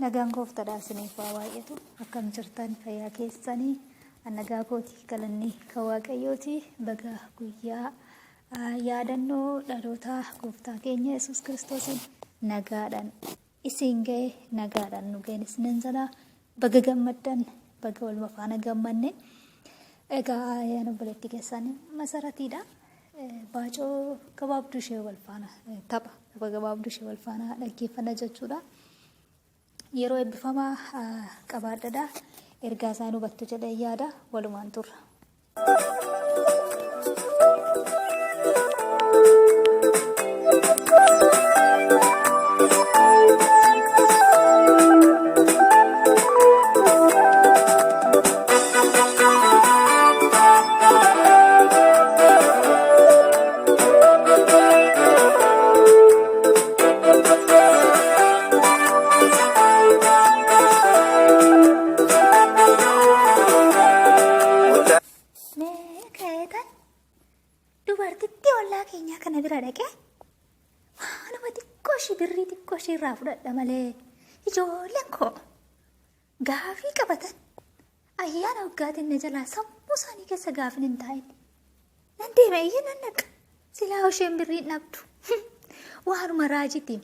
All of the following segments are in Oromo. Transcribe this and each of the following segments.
Nagaan gooftaadhaa isiniif haa baay'atu. Akkam jirtan fayyaa keessanii nagaa kootii galanni kan waaqayyooti. Baga guyyaa yaadannoo dhaloota gooftaa keenya Yesuus Kiristoosiin nagaadhaan isin ga'e nagaadhaan nu ga'e isinin jala baga gammaddan baga wal faana gammanne. Egaa ayyaana obboleettii keessanii masaratiidha. Baacoo gabaabduu ishee wal faana tapha gabaabduu ishee wal faana dhaggeeffanna jechuudha. Yeroo eebbifamaa qabaadhadha. Ergaa isaan hubattu jedhee yaada walumaan turra. Dubartitti ollaa keenyaa kana bira dhaqee waanuma xiqqoo ishii irraa fudhadha malee ijoolleen koo gaafii qabatan ayyaana waggaatiin na jalaa sammuu isaanii keessa gaafin hin taa'in. Nan deema iyyuu nan dhaqa silaa isheen birrii dhabdu waanuma raajitiin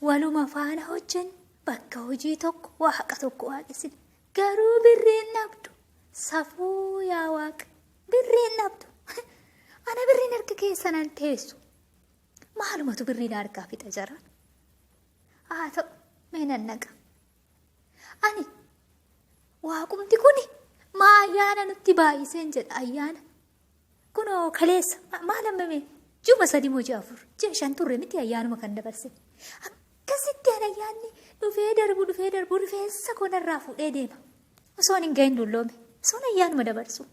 waluma faana hojjen bakka hojii tokko waaqa tokko waaqessin garuu birrii dhabdu safuu yaa waaqa birrii dhabdu. Ana birriin harka keessan teessu maalumatu birriin harkaa fixa jara haa ta'u mee nan naqa ani waaqumti kuni maa ayyaana nutti baay'iseen jedha ayyaana kunoo kaleessa maal hammame juma 3 moo 4 ji'a 5 turre miti ayyaanuma kan dabarse akkasitti ayyaanni dhufee darbu rifeensa koonarraa fuudhee deema osoon hin gahin dulloome osoon ayyaanuma dabarsu.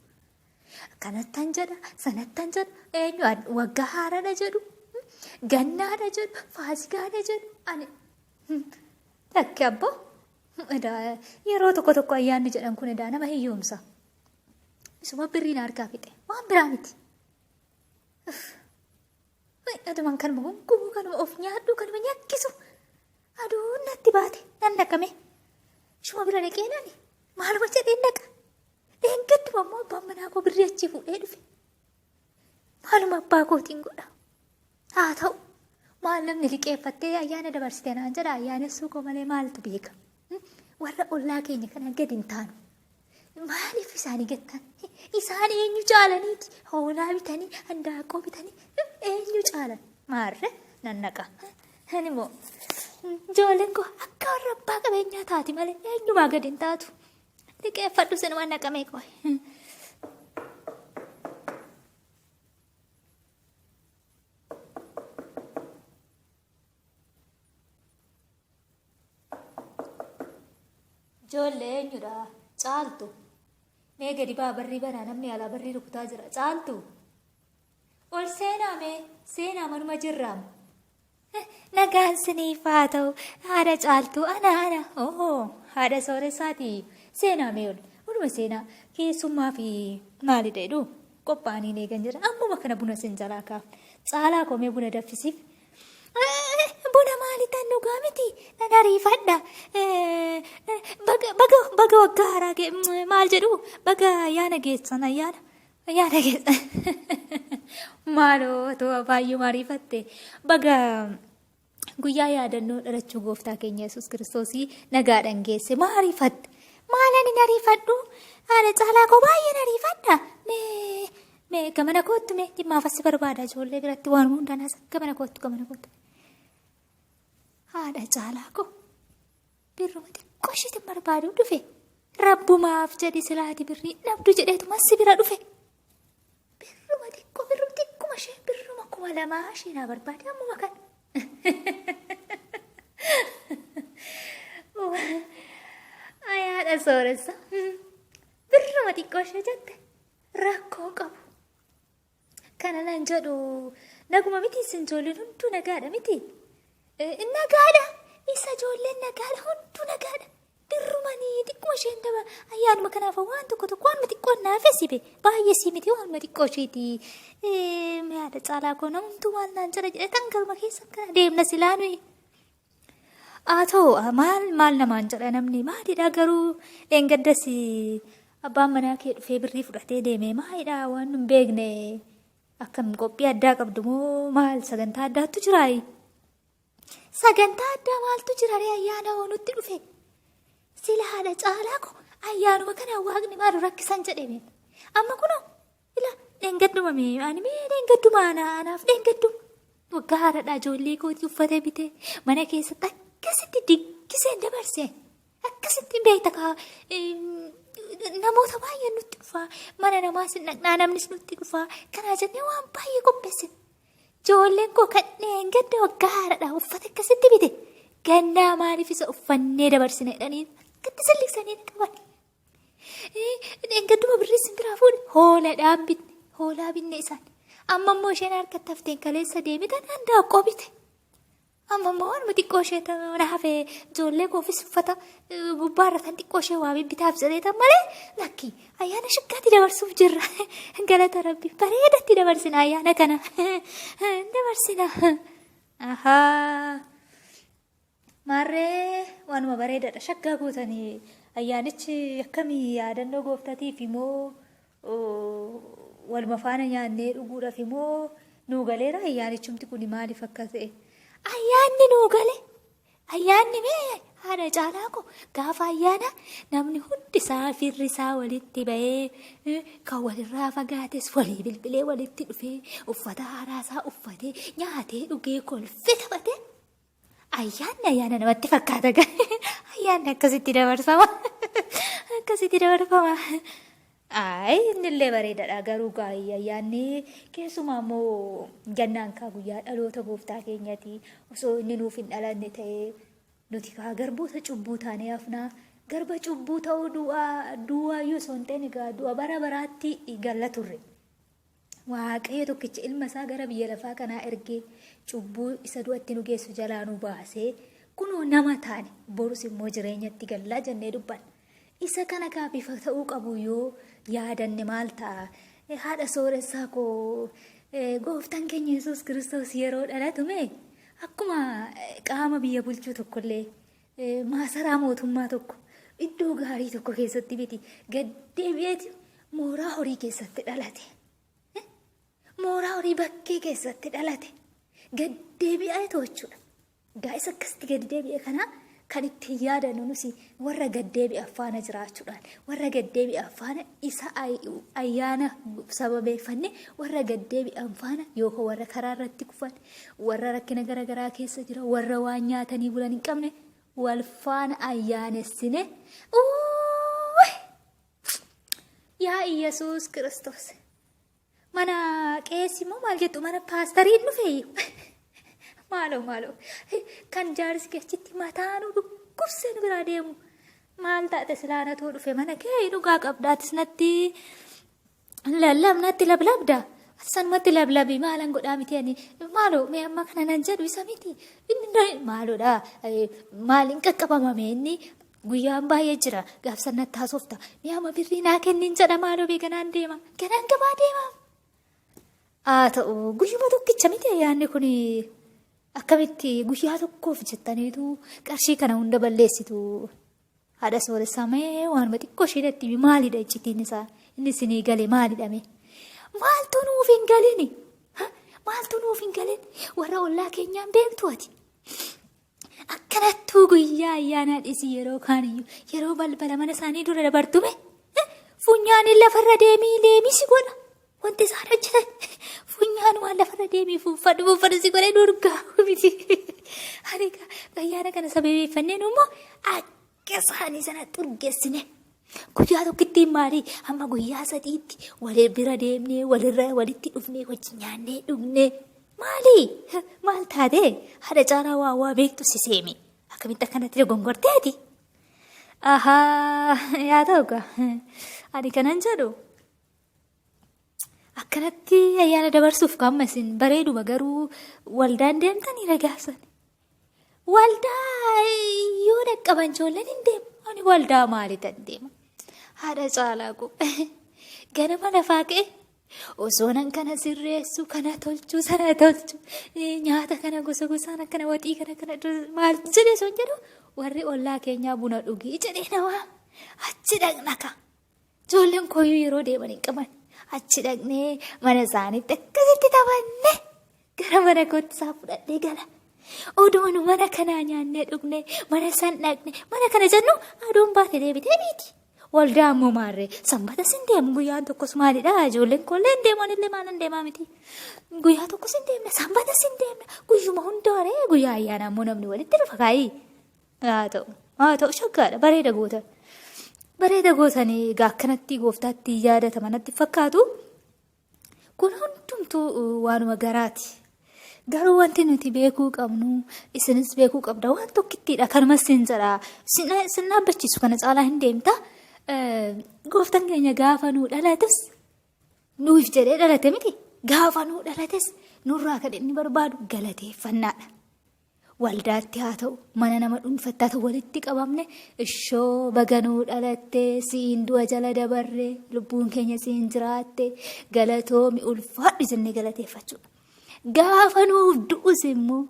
Kanattan jedha sanattan jedha eenyu waggaa haaraadha jedhu gannaadha jedhu faasigaadha jedhu ani takke abboo yeroo tokko ayyaanni jedhan kun edaa nama hiyyoomsa isuma birriin harkaa fixe waan biraa miti aduman kanuma gonkumu kanuma of nyaadhu kanuma nyakkisu aduun natti baate nan dhaqame isuma bira dhaqeenani maaluma jedheen dhaqa. Deengaddu ammoo abbaan manaa koo birrii achii fuudhee dhufe. Maaluma abbaa kootiin godha. Haa ta'u maal namni liqeeffattee ayyaana dabarsite naan jedha ayyaanessuu koo malee maaltu beeka. Warra ollaa keenya kana gadi hin taanu. Maaliif isaanii gattan? Isaan eenyu caalaniiti? Hoolaa bitanii handaaqqoo bitanii eenyu caalan? Maarre nan naqa. Ani immoo ijoolleen koo akka warra abbaa qabeenyaa taati malee eenyumaa gadi hin taatu. Liqeeffadhu sinuma naqamee qoy. Ijoollee eenyudha? Caaltu. Mee gadi baa barrii banaa namni alaa barrii rukutaa jira. Caaltu. Ol seenaa mee seenaa manuma jirraamu. Nagaan siniif haa ta'u haadha caaltu ana haadha sooressaati. Seenaa mee oluma seenaa keessummaa fi maali ta'edhu qophaa'anii eegan jira ammuma kana buna sin jalaa kaaf caalaa koomee buna danfisiif buna maali tan dhugaa miti nan ariifadha baga waggaa haaraa maal jedhu baga ayyaana geessan ayyaana geessan maaloo ta'u baay'ee ariifatte baga guyyaa yaadannoo dhalachuu gooftaa keenya Yesuus Kiristoosii nagaadhaan geesse maa ariifatte. Maalan ariifadhu haala caalaa koo baay'een ariifadha mee gamana kootu mee dhimmaaf asi barbaada ijoollee biratti waan hundaan as gamana kootu haadha caalaa koo birruma xiqqoo ishiitiin barbaadu dhufe rabbumaaf jedhi silaati birrii dhabdu jedheetuma si bira dhufe birruma xiqquma ishee birruma 2,000 isheenaa barbaade ammuma kan. Ayyaana sooressa birruma xiqqoo ishee jette rakkoo qabu. Kana nan jedhu naguma miti isin ijoolleen hunduu nagaadha miti. Nagaadha isa ijoolleen nagaadha hunduu nagaadha. Birrumanii xiqqoo isheen daba ayyaanuma kanaaf waan tokko waanuma xiqqoo naaf sibe baay'ee si miti waanuma xiqqoo isheeti. Haadha caalaa koo namumtuu maal naan jedha jedhe tan galma keessa kana deemna silaa nuyi. Atoo maal namaan jedha namni maalidha garuu dheengaddas abbaan manaa kee dhufee birrii fudhatee deeme maalidha waan hin beekne akkam qophii addaa qabdu moo maal sagantaa addaatu jiraayi? Sagantaa addaa maaltu jira ayyaana nutti dhufe? Sila haadha caalaa ko ayyaanuma kana waaqni maal rakkisan jedhame. Amma kunoo ila dheengadduma mee ani mee dheengadduma anaaf dheengaddu waggaa haadha ijoollee kootii uffatee bitee mana keessatti akkasitti diggisee dabarse akkasitti beekta kaa namoota baay'ee nutti dhufaa mana namaas dhaqnaa namnis nutti dhufaa kanaa jennee waan baay'ee qopheessine. Ijoolleen koo kanneen gadda waggaa haadha uffata akkasitti bite gannaa maaliif isa uffannee dabarsine jedhanii akkatti salliksanii qaban. Dheengadduma birrii simbiraa fuudhe hoolaa binne isaan. Amma immoo isheen harkatti hafteen kaleessa deemitan handaaqqoo bite. Amma immoo waan xiqqoo ishee na hafee ijoollee koofis uffata gubbaarra tan xiqqoo ishee waa bibbitaaf jedheetan malee lakkii ayyaana shaggaatti dabarsuuf jirra. Galata rabbi bareedatti dabarsina ayyaana kana dabarsina. Maarree waanuma bareedaadha shaggaa guutanii ayyaanichi akkamii yaadannoo gooftatiif immoo waluma faana nyaannee dhuguudhaaf immoo nuu galeera ayyaanichumti kun maaliif akka ta'e? Ayyaanni nuu gale ayyaanni mee haadha caalaa ko gaafa ayyaana namni hundi isaa firri isaa walitti bahee kan walirraa fagaates walii bilbilee walitti dhufee uffata haaraa isaa uffatee nyaatee dhugee kolfee taphatee ayyaanni ayyaana namatti fakkaata ayyaanni akkasitti dabarsama akkasitti dabarfama. Innillee bareedaadha garuu gaa'ii ayyaanni keessumaa immoo gannaan kaa guyyaa dhaloota gooftaa keenyati osoo inni nuuf hin dhalanne ta'ee nuti kaa garboota cubbuu taanee hafnaa garba cubbuu ta'uu du'aayyuu osoo hin ta'in egaa du'a bara baraatti galla turre. Waaqayyo tokkicha ilma isaa gara biyya lafaa kanaa ergee cubbuu isa du'atti nu geessu jalaa nu baasee kunoo nama taane borus immoo jireenyatti gallaa jennee dubbanna. Isa kana kaa bifa ta'uu qabu yoo yaadanne maal ta'a? Haadha sooressaa koo gooftaan keenya Yesuus Kiristoos yeroo dhalatume akkuma qaama biyya bulchuu tokkollee maasaraa mootummaa tokko iddoo gaarii tokko keessatti biti gaddeebi'eeti mooraa horii keessatti dhalate. Mooraa horii bakkee keessatti dhalate gaddeebi'ee to'achuudha. Gaa'isa akkasitti gaddeebi'e kana kan ittiin yaadannu nusi warra gaddeebi'e faana jiraachuudhaan warra gaddeebi'e faana isa ayyaana sababeeffanne warra gaddeebi'e faana yookaan warra karaa irratti kufan warra rakkina garaagaraa keessa jira warra waan nyaatanii bulan hin qabne wal faana ayyaanessine yaa Yesuus Kiristoos mana qeessi moo maal jettu mana paastariin dhufeeyyu. Maaloo kan jaarsi keessitti mataan dhukkubseen biraa deemu maal taate silaanatu dhufe mana kee dhugaa qabdaatis natti lallabnatti lablabda sanumatti lablabii maalan godhaa miti ani maaloo mee amma kana nan jedhu isa miti maaloodha maaliin qaqqabamame inni guyyaan baay'ee jira gaafsannatti haasofta mee amma birrii naa kennin jedha maaloo bee ganaan deema ganaan gabaa deema. Ta'u guyyuma tokkicha miti ayyaanni kun. Akkamitti guyyaa tokkoof jettaniitu qarshii kana hunda balleessitu haadha sooressaa mee waanuma xiqqoo isheedatti maalidha iccitiin isaa inni isinii gale maalidhame maaltu nuuf hin galini maaltu nuuf hin galin warra ollaa keenyaan beektu ati akkanattuu guyyaa ayyaanaa dhiisii yeroo kaaniyyuu yeroo balbala mana isaanii dura dabartume funyaan lafarra deemisi godha wanti isaan hojjetan. Funyaan waan lafarra deemee fuuffadhu si godhee durgaa miti. Ani ayyaana kana sababeeffannee immoo akka isaanii sana xurgeessine guyyaa tokkitti maalii amma guyyaa sadiitti walii bira deemnee walitti dhufnee wajjin nyaannee dhugnee maalii maal taatee haadha caalaa waa beektu si seemi akkamitti akkanatti dogongorteeti. Yaa ta'u ani kanan jedhu. Akkanatti ayyaana dabarsuuf qaama isin bareeduma garuu waldaan deemtanii ragaafsan. Waldaa yoo dhaqqaban ijoolleen hin deemu. Ani waldaa maaliitan deema? Haadha caalaa koo ganama lafaa ka'e Osoo nan kana sirreessu kana tolchu sana tolchu nyaata kana gosa gosaan akkana waxii kana maal jedhee son jedhu warri ollaa keenyaa buna dhugii jedhee nawaa achi dhaqna ka. Ijoolleen kooyyuu yeroo deeman hin qaban achi dhaqnee mana isaaniitti akkasitti taphanne gara mana kootti isaa fudhadhee gala. Oduun mana kanaa nyaannee dhugne mana san dhaqne mana kana jennu aduun baate deebitee biiti. Waldaa ammoo maarree sanbata sin deemu guyyaan tokkos maalidha ijoolleen koollee hin deeman illee maal hin deemaa miti. Guyyaa tokkos hin deemne sanbata sin deemne guyyuma hundaaree guyyaa ayyaana ammoo namni walitti dhufa kaayii. Haa ta'u shaggaadha bareeda gootan. Bareeda gootanii egaa akkanatti gooftaatti yaadataman natti fakkaatu. Kun hundumtuu waanuma garaati. Garuu wanti nuti beekuu qabnu isinis beekuu qabda waan tokkittiidha kanumas sin jedha sin dhaabbachiisu kana caalaa hin deemta. Gooftaan keenya gaafa nuu dhalates nuuf jedhee dhalate miti gaafa nuu dhalates nurraa kan inni barbaadu galateeffannaadha. Waldaatti haa ta'u mana nama dhuunfattaa ta'u walitti qabamne ishoo baga nuu dhalatte siin du'a jala dabarre lubbuun keenya siin jiraatte galatoomi ulfaadhu jennee galateeffachuudha. Gaafa nuuf du'us immoo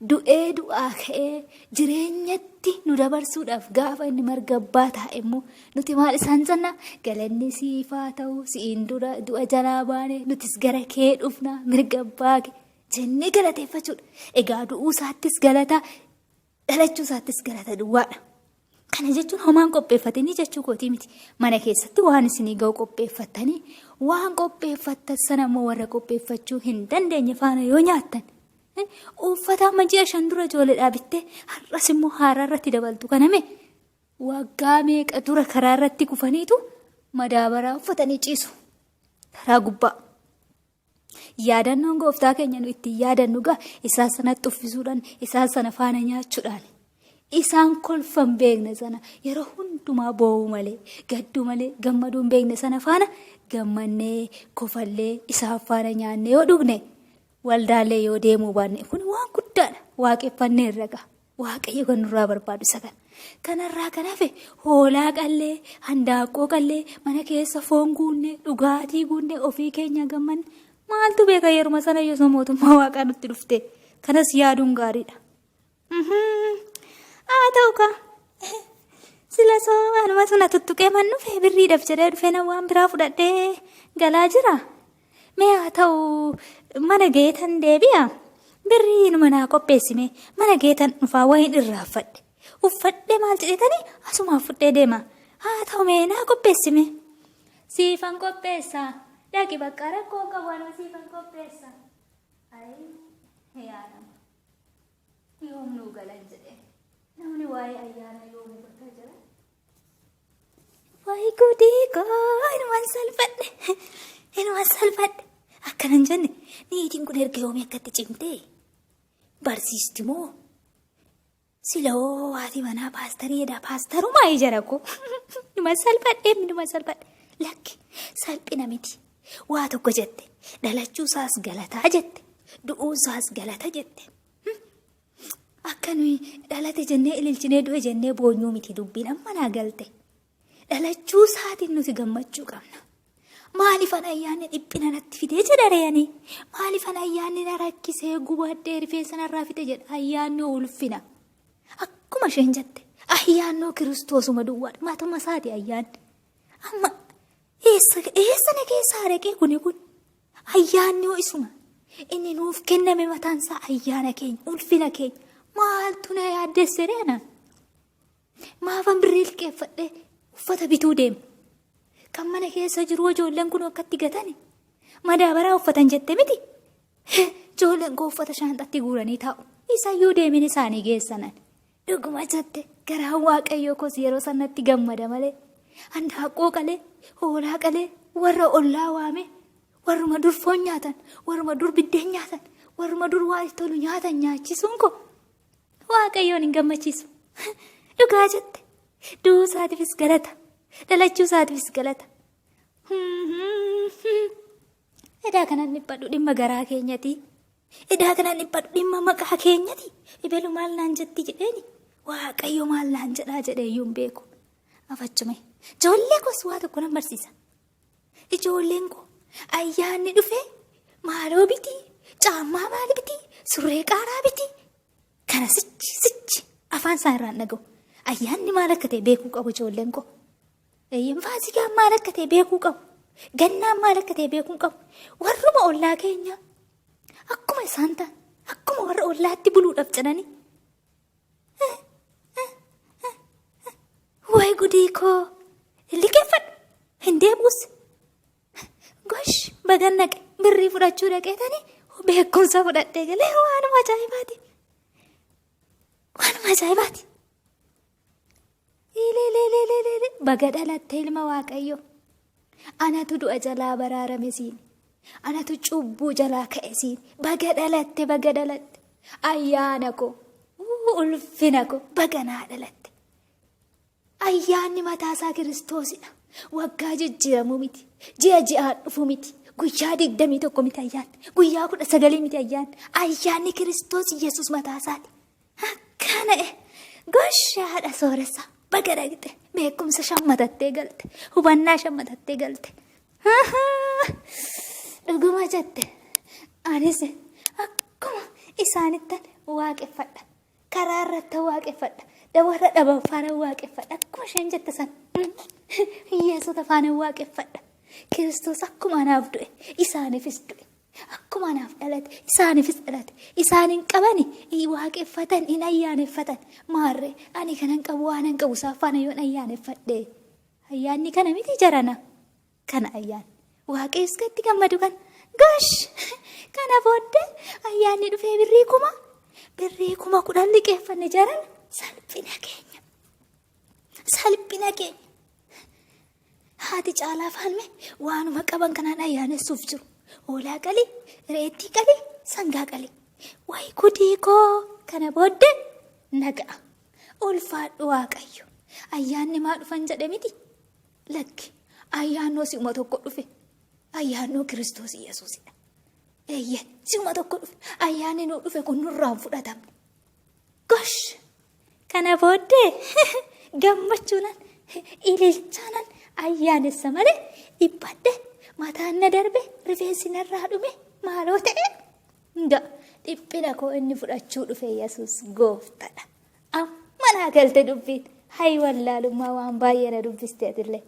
du'ee du'aa ka'ee jireenyatti nu dabarsuudhaaf gaafa inni marga abbaa taa'e immoo nuti maal isaan jenna galanni siifaa ta'u siin dura du'a jalaa baane nutis gara kee dhufna mirga abbaa jennee galateeffachuudha. Egaa du'uu isaattis galata dhalachuu isaattis galata duwwaadha. Kana jechuun homaan qopheeffatanii jechuu kootii miti. Mana keessatti waan isinii ga'u qopheeffatanii waan qopheeffattan sana immoo warra qopheeffachuu hin dandeenye faana yoo nyaattan. Uffata amma ji'a 5 dura ijoolleedhaa bittee har'as immoo haaraa irratti dabaltu kaname waggaa meeqa dura karaa irratti kufaniitu madaabaraa uffatanii ciisu. Karaa gubbaa. Yaadannoon gooftaa keenya nu ittiin yaadannu gaa isaan sanatti uffisuudhaan isaan sana faana nyaachuudhaan. Isaan kolfan beekne sana yeroo hundumaa boo'u malee gaddu malee gammaduun beekne sana faana gammannee kofallee isaan faana nyaannee yoo dhugne waldaalee yoo deemuu baanne kun waan guddaadha. Waaqeffannee irra ga'a. Waaqayyo kan nurraa barbaadu isa kana. Kanarraa kan hafe hoolaa qallee handaaqqoo qallee mana keessa foon guunnee dhugaatii guunnee ofii keenya gammanne maaltu beeka yeruma sana yoo mootummaa waaqaa nutti dhufte kanas yaaduun gaariidha. Ta'u ka sila soo anuma suna tuttuqee man dhufe birriidhaaf jedhee dhufee na waan biraa fudhadhee galaa jira. Mee haa ta'u mana geetan deebi'a birrii numa naa qopheessime mana geetan dhufaa wayiin irraaffadhe uffadhee maal jedhetanii asumaaf fudhee deema. Haa ta'u mee naa qopheessime siifan qopheessa dhaqi bakka rakkoo qabu anuma siifan qopheessa. Yaadama yoom nuu galan jedhee. Namni waa'ee ayyaana yoo mukataa jira. Waa'ee gudii koo inumaan salphadhe akkanan jenne niitiin kun erga yoomii akkatti cimtee barsiisti moo siloo haati manaa paastareedha paastarumaa ijara koo inumaan salphadhe lakki salphina miti waa tokko jette dhalachuu isaas galataa jette du'uu isaas galata jette. Akka nuyi dhalate jennee ililchinee du'e jennee boonyuu miti dubbiin amma naa galte. Dhalachuu isaatiin nuti gammachuu qabna. Maaliifan ayyaanni dhiphina natti fidee jedha reeyanii? Maaliifan ayyaanni na rakkisee gubadhee rifeensa narraa fide jedha ayyaanni ulfina. Akkuma isheen jette ayyaannoo kiristoosuma duwwaadha matuma isaati ayyaanni. Amma eessa na keessaa araqee kuni kun ayyaannoo isuma. Inni nuuf kenname mataansaa ayyaana keenya ulfina keenya. Maaltu na yaaddesse reena? Maafan birrii liqeeffadhee uffata bituu deema? Kan mana keessa jiru ijoolleen kun akkatti gatani? Madaabaraa uffatan jette miti? Ijoolleen koo uffata shaanxatti guuranii taa'u. Isayyuu deemin isaanii geessanan. Dhuguma jette garaan waaqayyoo koos yeroo sanatti gammada malee. Handaaqqoo qalee, hoolaa qalee, warra ollaa waame, warruma dur foon nyaatan, warruma dur biddeen nyaatan, warruma dur waa tolu nyaatan nyaachisuun koo. Waaqayyoon hin gammachiisu. Dhugaa jette. Du'uu isaatiifis galata. Dhalachuu isaatiifis galata. Edaa kanaan dhiphadhu dhimma garaa keenyati. Edaa kanaan dhiphadhu dhimma maqaa keenyati. Ibelu maal naan jetti jedheeni. Waaqayyo maal naan jedhaa jedheeyyuu hin beeku. Afachume. Ijoollee koos waa tokko nan barsiisa. Ijoolleen koo ayyaanni dhufe maaloo biti caammaa maali biti surree qaaraa biti kana sichi afaan isaa irraan dhaga'u ayyaanni maal akka ta'e beekuu qabu ijoolleen koo. Faasikaan maal akka ta'e beekuu qabu. Gannaan maal akka ta'e beekuu qabu. Warruma ollaa keenya akkuma isaan ta'an akkuma warra ollaatti buluudhaaf jedhanii. Wayi gudii koo liqeeffadhu hin deebuus. Gosh bagan naqe birrii fudhachuu dhaqeetanii beekumsa fudhadhee galee waanuma ajaa'ibaati. Waanuma ajaa'ibaati. Baga dhalatte ilma waaqayyo. Anatu du'a jalaa baraarame siin. Anatu cubbuu jalaa ka'e siin. Baga dhalatte. Ayyaana koo ulfina koo baga naa dhalatte. Ayyaanni mataasaa Kiristoosidha. Waggaa jijjiiramu miti. Ji'aan dhufu miti. Guyyaa 21 miti ayyaanni. Guyyaa 19 miti ayyaanni. Ayyaanni Kiristoos Yesuus mataasaati. Akkana goshaadha sooressa. Baga dhaqxe beekumsa shammatattee galte. Hubannaa shammatattee galte. Dhuguma jette. Anis akkuma isaanittan waaqeffadha. Karaa irratti waaqeffadha. Warra dhaban faana waaqeffadha. Akkuma isheen jette san. Yesuuta faana waaqeffadha. Kiristoos akkuma anaaf du'e isaaniifis du'e. Akkuma anaaf dhalate isaaniifis dhalate. Isaanin qabani waaqeffatan in ayyaaneffatan. Maarree ani kanan qabu waanan qabu saafaana yoon ayyaaneffadhe. Ayyaanni kana miti jarana. Kana ayyaanni. Waaqessi itti gammadu kan. Gosh! Kana booddee ayyaanni dhufee birrii kuma 10 liqeeffanne jaran salphina keenya. Salphina keenya. Haati caalaa faalme waanuma qaban kanaan ayyaanessuuf jiru. Hoolaa qalii, reettii qalii, sangaa qalii. Wayi gudii koo kana booddee naga'a. Ulfaadhu waaqayyo. Ayyaanni maa dhufan jedhe miti. Lakki ayyaannoo si'uma tokko dhufe. Ayyaannoo Kiristoos Yesuusidha. Eeyyee si'uma tokko dhufe. Ayyaanni nuu dhufe kun nurraan fudhatamu. Gosh! Kana booddee gammachuunan ililchaanan ayyaanessa malee dhibbadde mataan na darbe rifeensi narraa dhume maaloo ta'e. Dhiphina koo inni fudhachuu dhufe Yesuus gooftadha. Amma naa galte dubbiin. Hayi wallaalummaa waan baay'ee na dubbisteetillee.